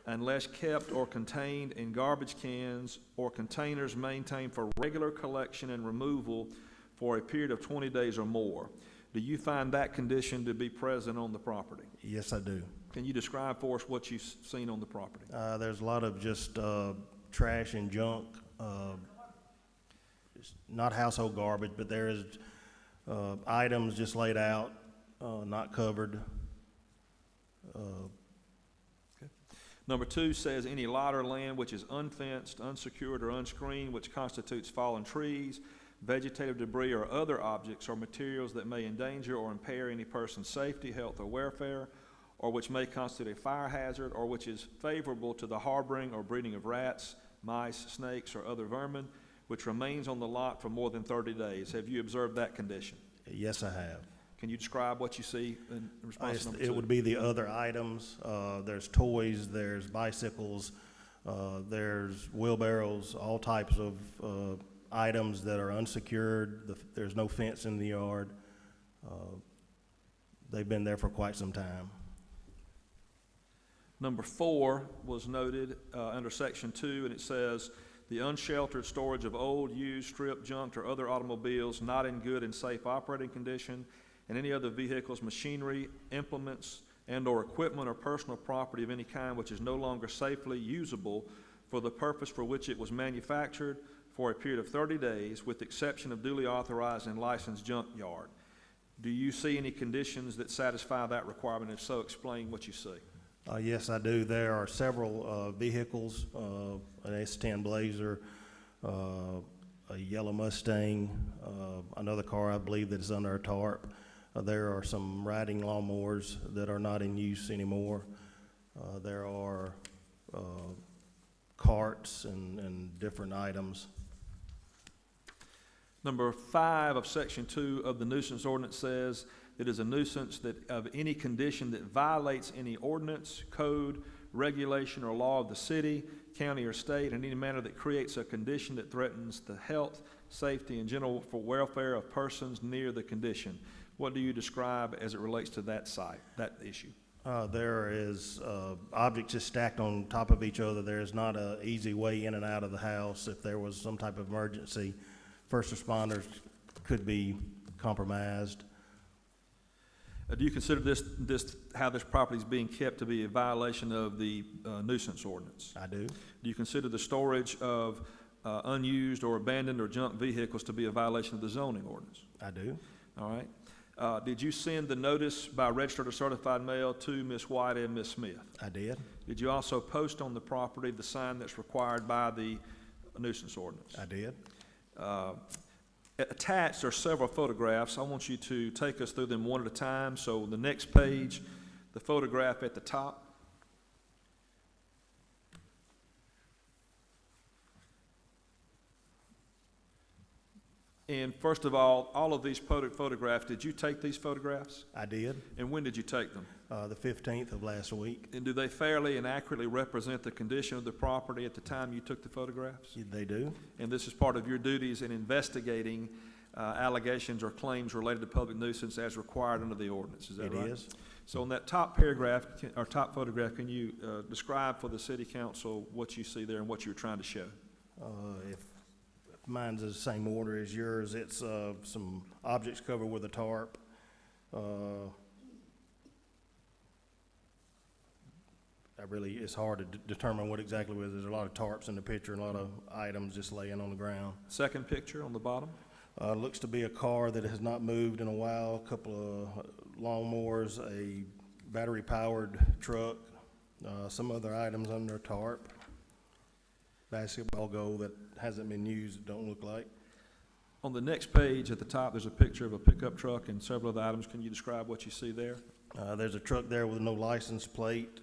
unless kept or contained in garbage cans or containers maintained for regular collection and removal for a period of 20 days or more. Do you find that condition to be present on the property? Yes, I do. Can you describe for us what you've seen on the property? There's a lot of just trash and junk, it's not household garbage, but there is items just laid out, not covered. Number 2 says any lot or land which is unfenced, unsecured, or unscreened, which constitutes fallen trees, vegetative debris, or other objects or materials that may endanger or impair any person's safety, health, or welfare, or which may constitute a fire hazard, or which is favorable to the harboring or breeding of rats, mice, snakes, or other vermin, which remains on the lot for more than 30 days. Have you observed that condition? Yes, I have. Can you describe what you see in response to number 2? It would be the other items. There's toys, there's bicycles, there's wheelbarrows, all types of items that are unsecured. There's no fence in the yard. They've been there for quite some time. Number 4 was noted under section 2, and it says, the unsheltered storage of old, used, stripped, junked, or other automobiles not in good and safe operating condition, and any other vehicles, machinery, implements, and/or equipment or personal property of any kind which is no longer safely usable for the purpose for which it was manufactured for a period of 30 days, with the exception of duly authorized and licensed junk yard. Do you see any conditions that satisfy that requirement? If so, explain what you see. Yes, I do. There are several vehicles, an S10 Blazer, a yellow Mustang, another car I believe that is under a tarp. There are some riding lawnmowers that are not in use anymore. There are carts and different items. Number 5 of section 2 of the nuisance ordinance says, it is a nuisance that of any condition that violates any ordinance, code, regulation, or law of the city, county, or state in any manner that creates a condition that threatens the health, safety, and general welfare of persons near the condition. What do you describe as it relates to that site, that issue? There is objects just stacked on top of each other. There is not an easy way in and out of the house. If there was some type of emergency, first responders could be compromised. Do you consider this how this property is being kept to be a violation of the nuisance ordinance? I do. Do you consider the storage of unused or abandoned or junk vehicles to be a violation of the zoning ordinance? I do. All right. Did you send the notice by registered or certified mail to Ms. White and Ms. Smith? I did. Did you also post on the property the sign that's required by the nuisance ordinance? I did. Attached are several photographs. I want you to take us through them one at a time. So the next page, the photograph at the top. And first of all of these photographs, did you take these photographs? I did. And when did you take them? The 15th of last week. And do they fairly and accurately represent the condition of the property at the time you took the photographs? They do. And this is part of your duties in investigating allegations or claims related to public nuisance as required under the ordinance, is that right? It is. So on that top paragraph, or top photograph, can you describe for the city council what you see there and what you're trying to show? If mine's the same order as yours, it's some objects covered with a tarp. It's hard to determine what exactly it is. There's a lot of tarps in the picture and a lot of items just laying on the ground. Second picture on the bottom. Looks to be a car that has not moved in a while, a couple of lawnmowers, a battery-powered truck, some other items under a tarp, basketball goal that hasn't been used, it don't look like. On the next page at the top, there's a picture of a pickup truck and several other items. Can you describe what you see there? There's a truck there with no license plate.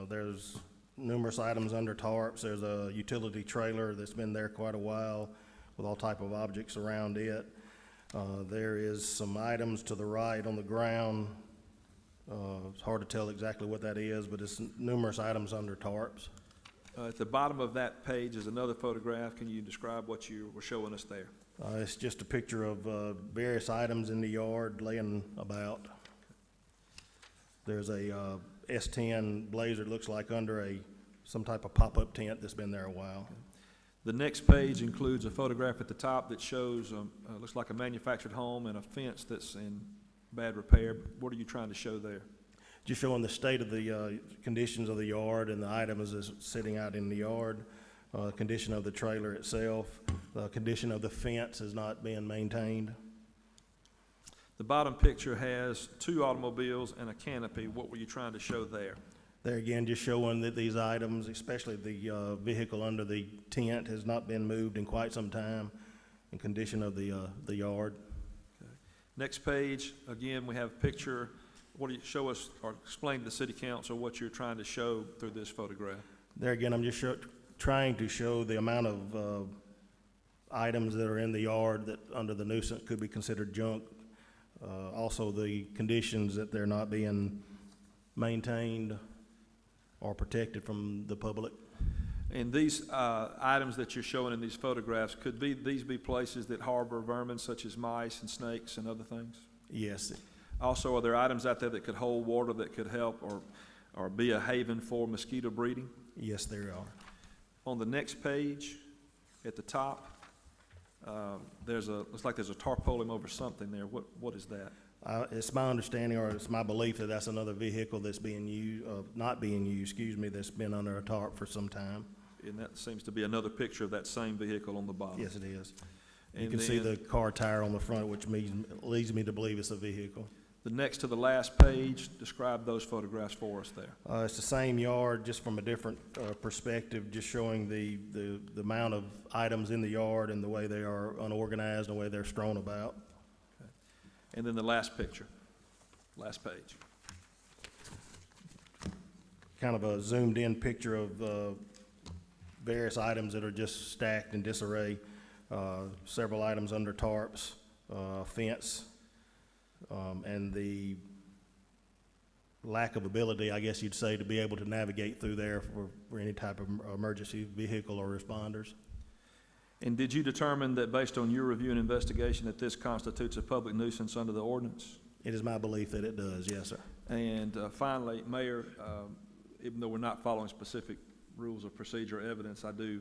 There's numerous items under tarps. There's a utility trailer that's been there quite a while with all type of objects around it. There is some items to the right on the ground. It's hard to tell exactly what that is, but it's numerous items under tarps. At the bottom of that page is another photograph. Can you describe what you were showing us there? It's just a picture of various items in the yard laying about. There's a S10 Blazer, looks like under some type of pop-up tent that's been there a while. The next page includes a photograph at the top that shows, looks like a manufactured home and a fence that's in bad repair. What are you trying to show there? Just showing the state of the conditions of the yard and the items that's sitting out in the yard, condition of the trailer itself, the condition of the fence is not being maintained. The bottom picture has 2 automobiles and a canopy. What were you trying to show there? There again, just showing that these items, especially the vehicle under the tent, has not been moved in quite some time, and condition of the yard. Next page, again, we have a picture. What do you show us, or explain to the city council what you're trying to show through this photograph? There again, I'm just trying to show the amount of items that are in the yard that under the nuisance could be considered junk. Also the conditions that they're not being maintained or protected from the public. And these items that you're showing in these photographs, could these be places that harbor vermin such as mice and snakes and other things? Yes, Also, are there items out there that could hold water that could help or be a haven for mosquito breeding? yes, there are. On the next page, at the top, looks like there's a tarpaulin over something there. What is that? It's my understanding, or it's my belief, that that's another vehicle that's being used, not being used, that's been under a tarp for some time. And that seems to be another picture of that same vehicle on the bottom. Yes, it is. You And can see then the car tire on the front, which leads me to believe it's a vehicle. the next to the last page, describe those photographs for us there. It's the same yard, just from a different perspective, just showing the amount of items in the yard and the way they are unorganized and the way they're strewn about. And then the last picture, last page. Kind of a zoomed-in picture of various items that are just stacked in disarray. Several items under tarps, fence, and the lack of ability, I guess you'd say, to be able to navigate through there for any type of emergency vehicle or responders. And did you determine that based on your review and investigation that this constitutes a public nuisance under the ordinance? It is my belief that it does, yes, sir. And finally, Mayor, even though we're not following specific rules of procedure or evidence, I do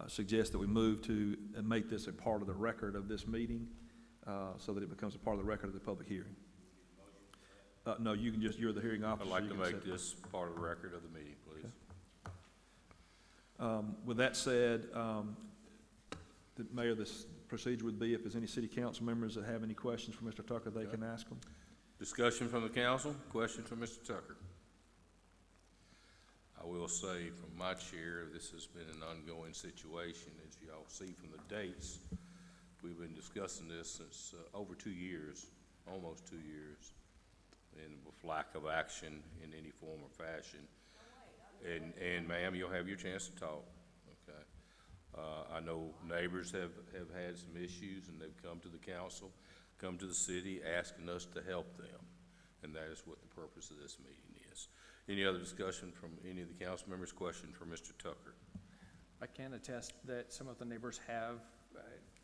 suggest that we move to make this a part of the record of this meeting so that it becomes a part of the record of the public hearing. No, you can just, you're the hearing officer. I'd like you to can make set- this part of the record of the meeting, please. With that said, Mayor, this procedure would be if there's any city council members that have any questions for Mr. Tucker, they can ask them. Discussion from the council, questions from Mr. Tucker. I will say from my chair, this has been an ongoing situation. As y'all see from the dates, we've been discussing this since over 2 years, almost 2 years, and with lack of action in any form or fashion. And ma'am, you'll have your chance to talk, okay? I know neighbors have had some issues, and they've come to the council, come to the city, asking us to help them. And that is what the purpose of this meeting is. Any other discussion from any of the council members? Question for Mr. Tucker. I can attest that some of the neighbors have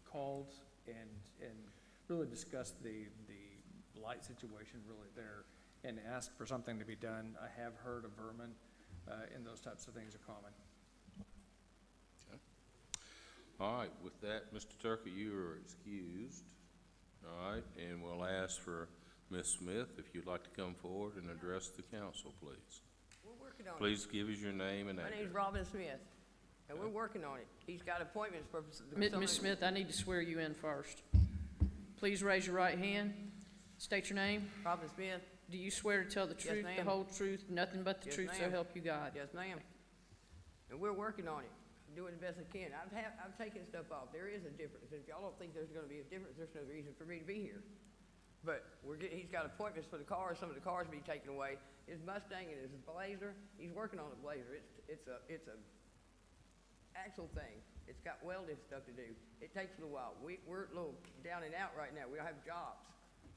called and really discussed the light situation really there and asked for something to be done. I have heard of vermin and those types of things are common. All right, with that, Mr. Tucker, you are excused. All right, and we'll ask for Ms. Smith, if you'd like to come forward and address the council, please. We're working on it. Please give us your name and My address. name's Robin Smith, and we're working on it. He's got appointments for. Ms. Smith, I need to swear you in first. Please raise your right hand. State your name. Robin Smith, Do you swear to tell the Yes, truth, the ma'am. whole truth, nothing but the Yes, truth, so ma'am. help you God? yes, ma'am. And we're working on it, doing the best I can. I've taken stuff off. There is a difference. If y'all don't think there's gonna be a difference, there's no reason for me to be here. But he's got appointments for the cars. Some of the cars will be taken away. His Mustang and his Blazer, he's working on a Blazer. It's a axle thing. It's got welding stuff to do. It takes a little while. We're a little down and out right now. We don't have jobs.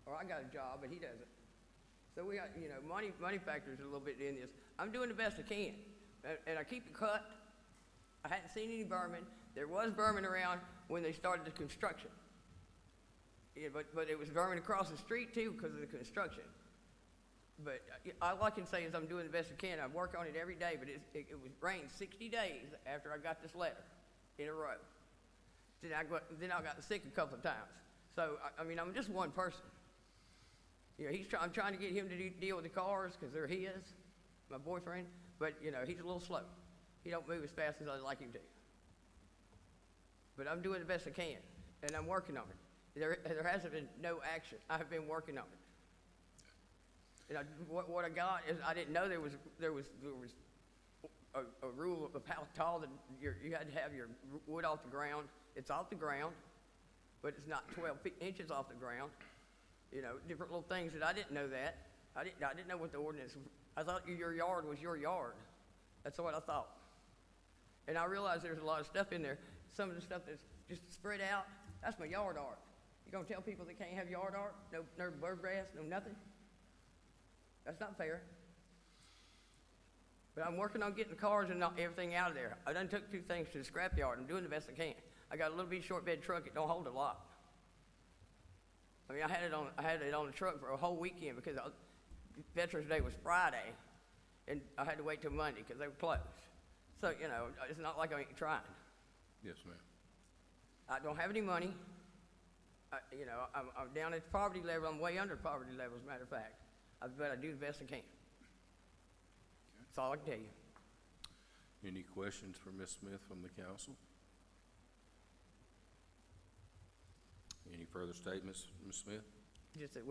Or I got a job, but he doesn't. So we got, money factors a little bit in this. I'm doing the best I can. And I keep it cut. I hadn't seen any vermin. There was vermin around when they started the construction. Yeah, but it was vermin across the street too because of the construction. But all I can say is I'm doing the best I can. I work on it every day, but it was rained 60 days after I got this letter in a row. Then I got sick a couple of times. So, I mean, I'm just one person. You know, I'm trying to get him to deal with the cars because they're his, my boyfriend, but, you know, he's a little slow. He don't move as fast as I'd like him to. But I'm doing the best I can, and I'm working on it. There hasn't been no action. I have been working on it. And what I got is I didn't know there was a rule of how tall that you had to have your wood off the ground. It's off the ground, but it's not 12 inches off the ground. You know, different little things that I didn't know that. I didn't know what the ordinance. I thought your yard was your yard. That's what I thought. And I realized there's a lot of stuff in there. Some of the stuff that's just spread out. That's my yard art. You gonna tell people they can't have yard art? No bird grass, no nothing. That's not fair. But I'm working on getting the cars and everything out of there. I done took 2 things to the scrapyard. I'm doing the best I can. I got a little bitty short bed truck. It don't hold a lot. I mean, I had it on the truck for a whole weekend because Veterans Day was Friday, and I had to wait till Monday because they were closed. So, you know, it's not like I ain't trying. Yes, ma'am. I don't have any money. You know, I'm down at the poverty level. I'm way under poverty level, as a matter of fact. But I do the best I can. That's all I can tell you. Any questions for Ms. Smith from the council? Any further statements, Ms. Smith? Just that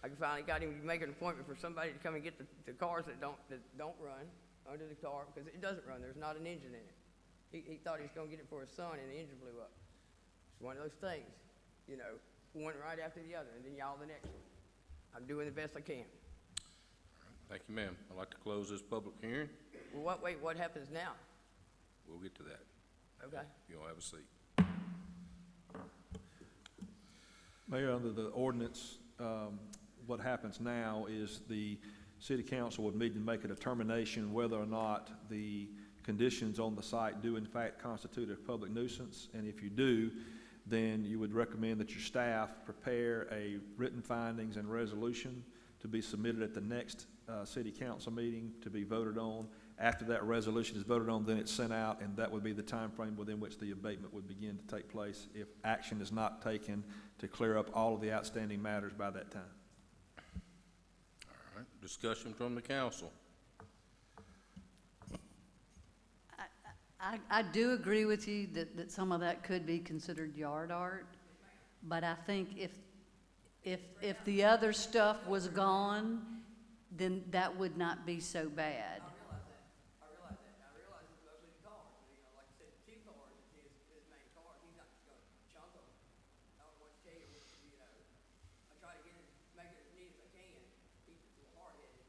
I finally got him to make an appointment for somebody to come and get the cars that don't run under the car because it doesn't run. There's not an engine in it. He thought he was going to get it for his son, and the engine blew up. It's one of those things, you know, one right after the other, and then y'all the next one. I'm doing the best I can. Thank you, ma'am. I'd like to close this public hearing. Well, what happens now? We'll get to that. Okay. You'll have a seat. Mayor, under the ordinance, what happens now is the city council would meet and make a determination whether or not the conditions on the site do in fact constitute a public nuisance. And if you do, then you would recommend that your staff prepare a written findings and resolution to be submitted at the next city council meeting to be voted on. After that resolution is voted on, then it's sent out, and that would be the time frame within which the abatement would begin to take place if action is not taken to clear up all of the outstanding matters by that time. All right, discussion from the council. I do agree with you that some of that could be considered yard art, but I think if the other stuff was gone, then that would not be so bad. I realize that. I realize it's mostly the cars. You know, like I said, the 2 cars is his main car. He's not just going to chunk them. I don't want to tell you, you know, I try to make it as neat as I can. He's a little hard-headed.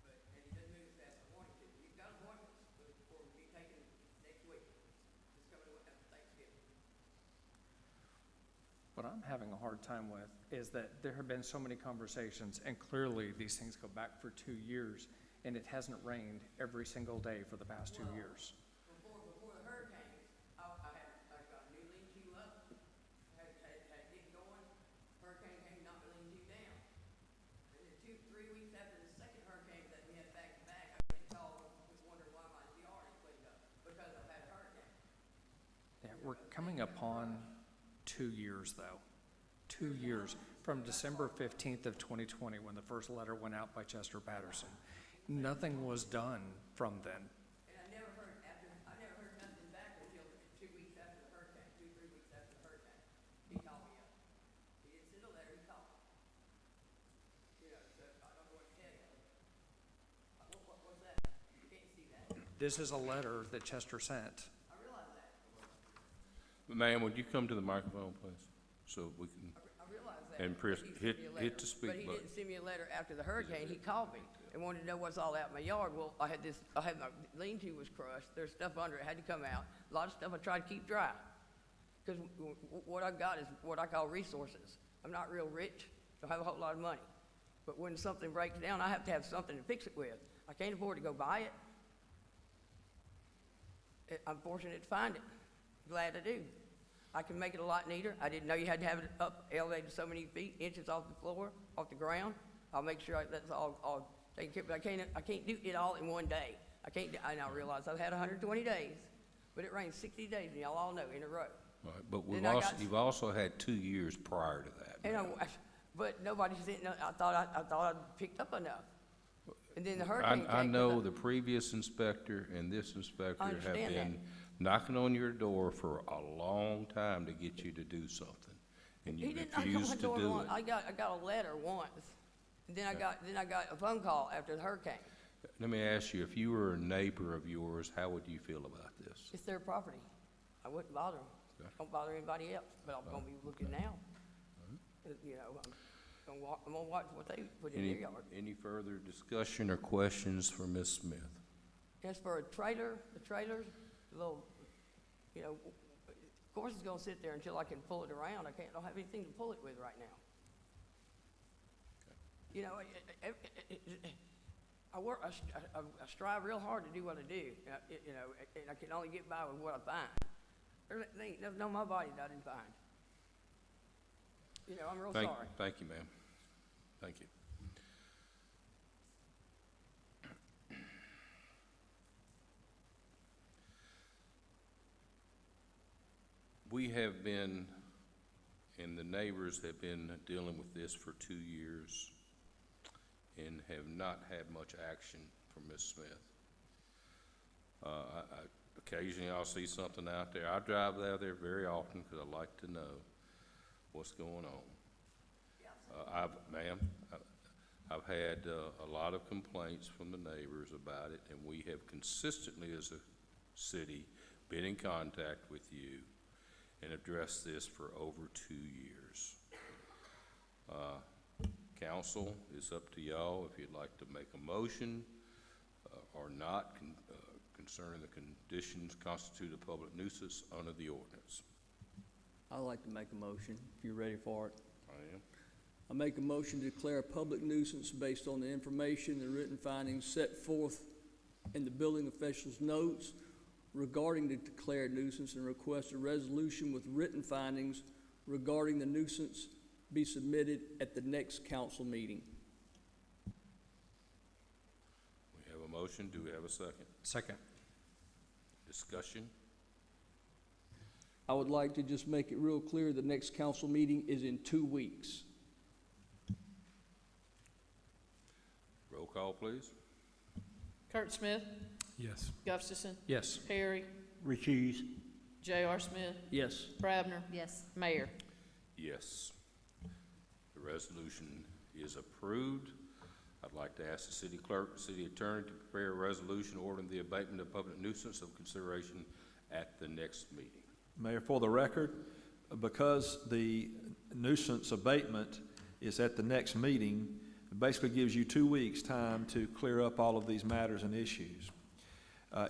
And he doesn't move as fast as I want him to. We've got appointments for him to be taken next week. It's coming after Thanksgiving. What I'm having a hard time with is that there have been so many conversations, and clearly these things go back for 2 years, and it hasn't rained every single day for the past 2 years. Before the hurricanes, I got a new lean-to up, had it going. Hurricane came and knocked the lean-to down. And then 3 weeks after the second hurricane that we had back to back, I get a call, was wondering why my yard ain't cleaned up because I've had a hurricane. Yeah, we're coming upon 2 years, though. 2 years, from December 15th of 2020, when the first letter went out by Chester Patterson. Nothing was done from then. And I never heard nothing back until 2 weeks after the hurricane, 2-3 weeks after the hurricane. He called me up. He didn't send a letter, he called me. You know, so I don't know what to tell you. What's that? You can't see that. This is a letter that Chester sent. I realize that. Ma'am, would you come to the microphone, please, so we can, I realize that. and press, but he sent me a letter. hit the speak But he button. didn't send me a letter after the hurricane. He called me and wanted to know what's all out in my yard. Well, I had my lean-to was crushed. There's stuff under it, had to come out. A lot of stuff I tried to keep dry. Because what I've got is what I call resources. I'm not real rich, don't have a whole lot of money. But when something breaks down, I have to have something to fix it with. I can't afford to go buy it. I'm fortunate to find it. Glad I do. I can make it a lot neater. I didn't know you had to have it up, elevated so many feet, inches off the floor, off the ground. I'll make sure that's all taken care of, but I can't do it all in one day. I now realize I've had 120 days, but it rained 60 days, and y'all all know, in a row. All right, but Then I got- you've also had 2 years prior to that. And but nobody said, no, I thought I'd picked up enough. And then the hurricane came. I know the previous inspector and this inspector have understand that. been knocking on your door for a long time to get you to do something, and He you didn't knock on my refused to door do once. it. I got a letter once, and then I got a phone call after the hurricane. Let me ask you, if you were a neighbor of yours, how would you feel about this? It's their property. I wouldn't bother them. Okay. Don't bother anybody else, but I'm gonna be looking now. You know, I'm gonna watch what they put in their yard. Any further discussion or questions for Ms. Smith? As for the trailers, the little, you know, of course it's gonna sit there until I can pull it around. Don't have anything to pull it with right now. You know, I strive real hard to do what I do, you know, and I can only get by with what I find. There ain't nothing on my body that I didn't find. You know, I'm real sorry. Thank you, ma'am. Thank you. We have been, and the neighbors have been dealing with this for 2 years and have not had much action from Ms. Smith. Occasionally I'll see something out there. I drive out there very often because I like to know what's going on. I've had a lot of complaints from the neighbors about it, and we have consistently, as a city, been in contact with you and addressed this for over 2 years. Council, it's up to y'all if you'd like to make a motion or not concerning the conditions constitute a public nuisance under the ordinance. I'd like to make a motion, if you're ready for it. I am. I make a motion to declare a public nuisance based on the information and written findings set forth in the building official's notes regarding the declared nuisance, and request a resolution with written findings regarding the nuisance be submitted at the next council meeting. We have a motion. Do we have a second? Second. Discussion? I would like to just make it real clear, the next council meeting is in 2 weeks. Roll call, please. Kurt Smith, Yes. Gustafson, Yes. Perry, Recuse. J.R. Smith, Yes. Brabner, Yes. Mayor. Yes. The resolution is approved. I'd like to ask the city clerk, city attorney to prepare a resolution ordering the abatement of public nuisance of consideration at the next meeting. Mayor, for the record, because the nuisance abatement is at the next meeting, it basically gives you 2 weeks' time to clear up all of these matters and issues.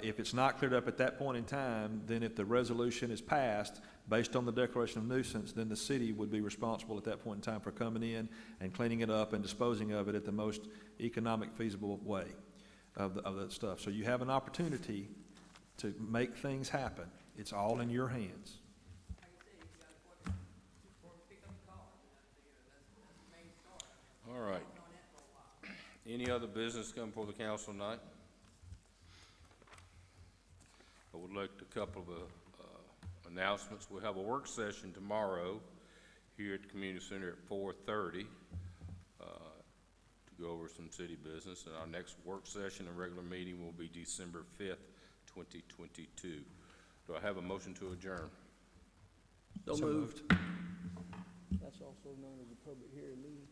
If it's not cleared up at that point in time, then if the resolution is passed based on the declaration of nuisance, then the city would be responsible at that point in time for coming in and cleaning it up and disposing of it at the most economic feasible way of that stuff. So you have an opportunity to make things happen. It's all in your hands. All right. Any other business come before the council tonight? I would like a couple of announcements. We'll have a work session tomorrow here at the community center at 4:30 to go over some city business. And our next work session and regular meeting will be December 5th, 2022. Do I have a motion to adjourn? So moved. That's also known as a public hearing meeting.